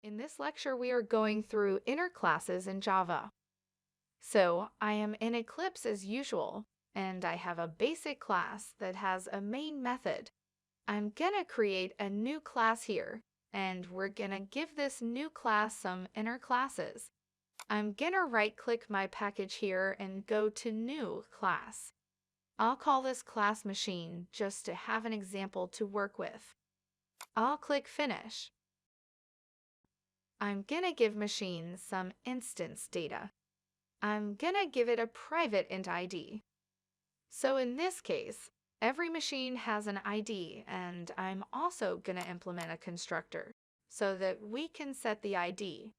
In this lecture, we are going through inner classes in Java. So I am in Eclipse as usual, and I have a basic class that has a main method. I'm gonna create a new class here, and we're gonna give this new class some inner classes. I'm gonna right-click my package here and go to New Class. I'll call this class Machine just to have an example to work with. I'll click Finish. I'm gonna give Machine some instance data. I'm gonna give it a private int ID. So in this case, every machine has an ID, and I'm also gonna implement a constructor so that we can set the ID.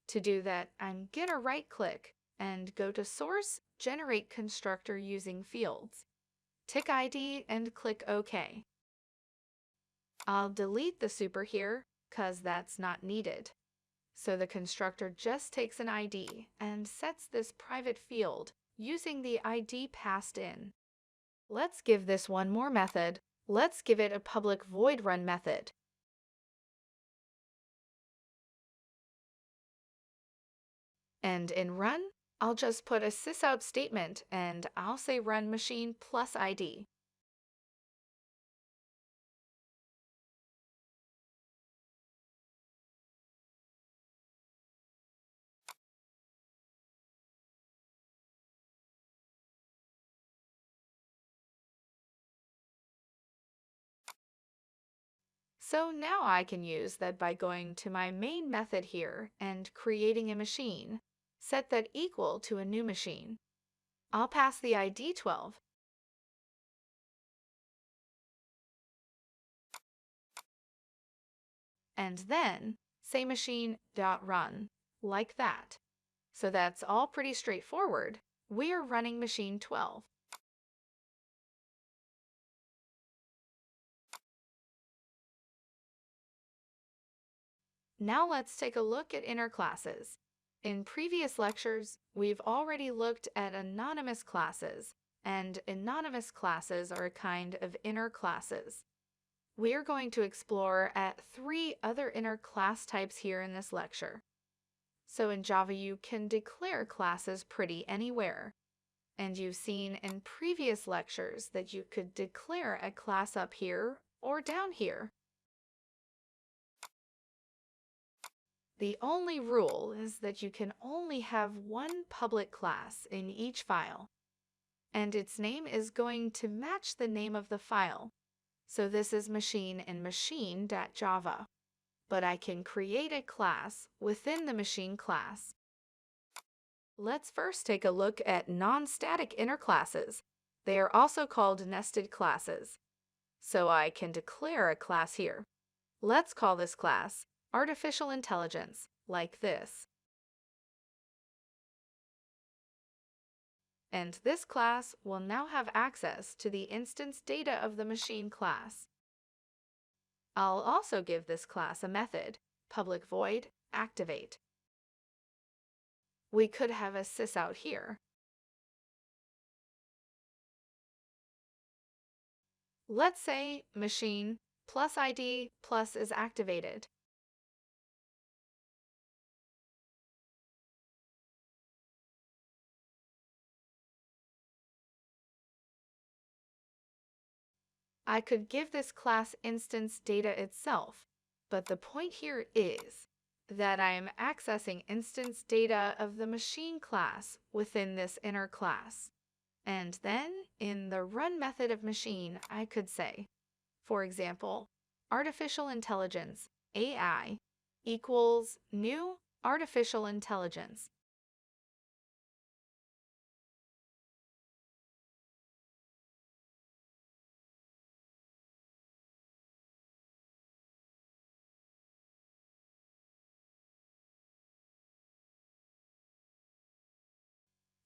To do that, I'm gonna right-click and go to Source, Generate Constructor using Fields. Tick ID and click OK. I'll delete the super here, cause that's not needed. So the constructor just takes an ID and sets this private field using the ID passed in. Let's give this one more method. Let's give it a public void run method. And in run, I'll just put a sysout statement and I'll say run machine plus ID. So now I can use that by going to my main method here and creating a machine. Set that equal to a new machine. I'll pass the ID 12. And then say machine.run, like that. So that's all pretty straightforward. We're running machine 12. Now let's take a look at inner classes. In previous lectures, we've already looked at anonymous classes, and anonymous classes are a kind of inner classes. We're going to explore at 3 other inner class types here in this lecture. So in Java, you can declare classes pretty anywhere. And you've seen in previous lectures that you could declare a class up here or down here. The only rule is that you can only have one public class in each file, and its name is going to match the name of the file. So this is machine in machine.java, but I can create a class within the machine class. Let's first take a look at non-static inner classes. They are also called nested classes. So I can declare a class here. Let's call this class Artificial Intelligence, like this. And this class will now have access to the instance data of the machine class. I'll also give this class a method, public void activate. We could have a sysout here. Let's say machine plus ID plus is activated. I could give this class instance data itself, but the point here is that I am accessing instance data of the machine class within this inner class. And then in the run method of machine, I could say, for example, artificial intelligence, AI, equals new artificial intelligence.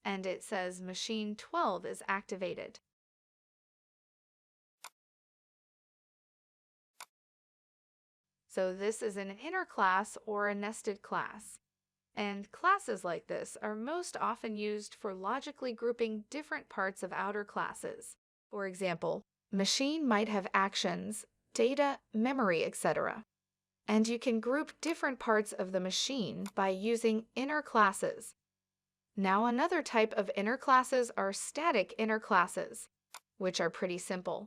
And it says machine 12 is activated. So this is an inner class or a nested class. And classes like this are most often used for logically grouping different parts of outer classes. For example, machine might have actions, data, memory, etc. And you can group different parts of the machine by using inner classes. Now, another type of inner classes are static inner classes, which are pretty simple.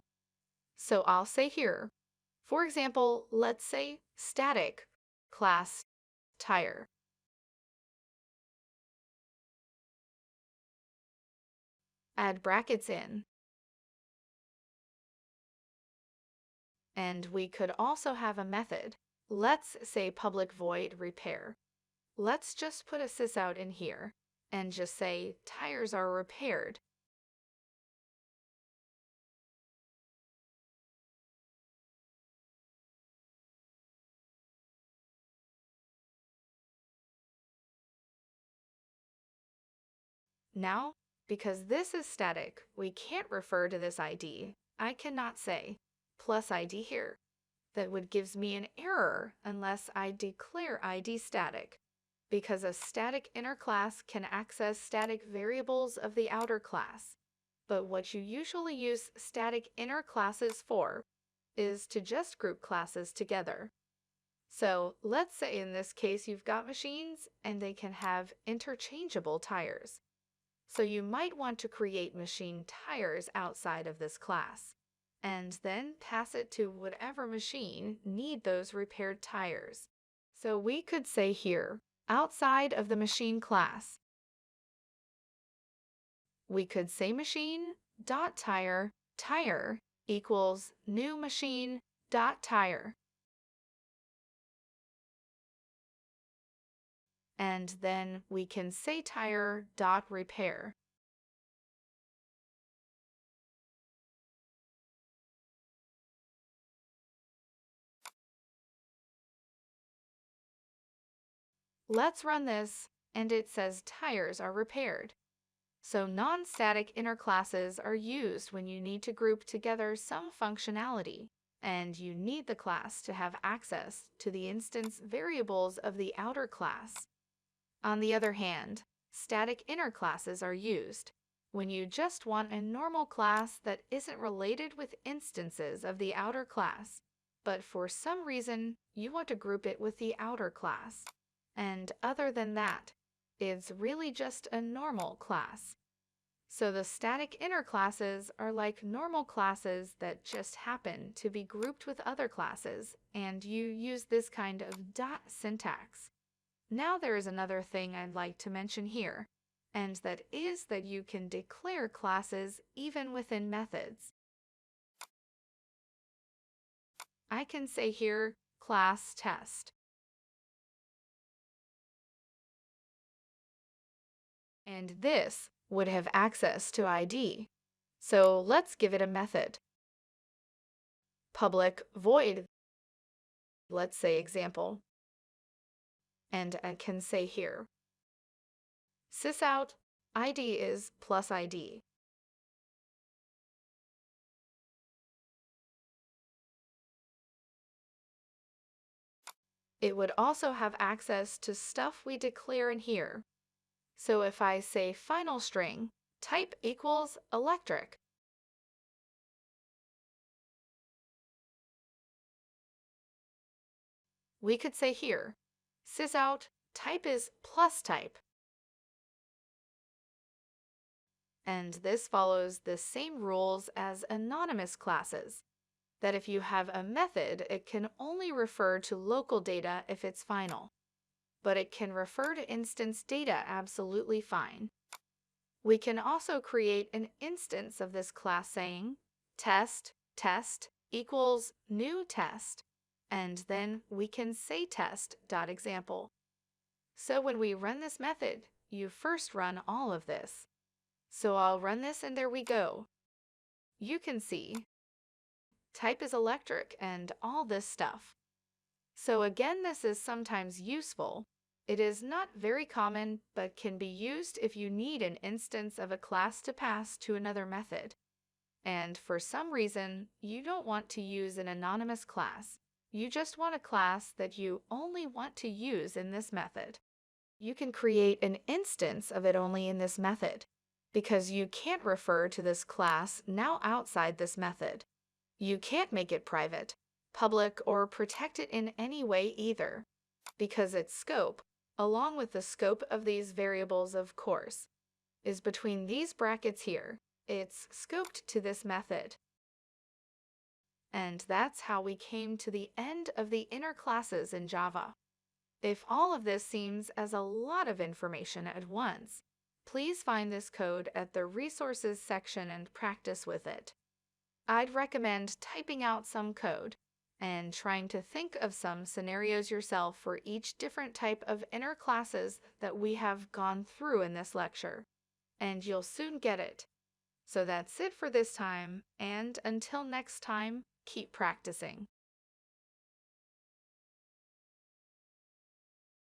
So I'll say here, for example, let's say static class tire. Add brackets in. And we could also have a method. Let's say public void repair. Let's just put a sysout in here and just say tires are repaired. Now, because this is static, we can't refer to this ID. I cannot say plus ID here. That would give me an error unless I declare ID static, because a static inner class can access static variables of the outer class. But what you usually use static inner classes for is to just group classes together. So let's say in this case you've got machines and they can have interchangeable tires. So you might want to create machine tires outside of this class, and then pass it to whatever machine need those repaired tires. So we could say here, outside of the machine class, we could say machine.tire tire equals new machine.tire. And then we can say tire.repair. Let's run this, and it says tires are repaired. So non-static inner classes are used when you need to group together some functionality, and you need the class to have access to the instance variables of the outer class. On the other hand, static inner classes are used when you just want a normal class that isn't related with instances of the outer class, but for some reason you want to group it with the outer class. And other than that, it's really just a normal class. So the static inner classes are like normal classes that just happen to be grouped with other classes, and you use this kind of dot syntax. Now there is another thing I'd like to mention here, and that is that you can declare classes even within methods. I can say here, class test. And this would have access to ID. So let's give it a method. Public void, let's say example. And I can say here, sysout ID is plus ID. It would also have access to stuff we declare in here. So if I say final string, type equals electric, we could say here, sysout type is plus type. And this follows the same rules as anonymous classes, that if you have a method, it can only refer to local data if it's final, but it can refer to instance data absolutely fine. We can also create an instance of this class saying test equals new test, and then we can say test.example. So when we run this method, you first run all of this. So I'll run this and there we go. You can see type is electric and all this stuff. So again, this is sometimes useful. It is not very common, but can be used if you need an instance of a class to pass to another method. And for some reason, you don't want to use an anonymous class. You just want a class that you only want to use in this method. You can create an instance of it only in this method, because you can't refer to this class now outside this method. You can't make it private, public, or protected in any way either, because its scope, along with the scope of these variables of course, is between these brackets here. It's scoped to this method. And that's how we came to the end of the inner classes in Java. If all of this seems as a lot of information at once, please find this code at the resources section and practice with it. I'd recommend typing out some code and trying to think of some scenarios yourself for each different type of inner classes that we have gone through in this lecture, and you'll soon get it. So that's it for this time, and until next time, keep practicing.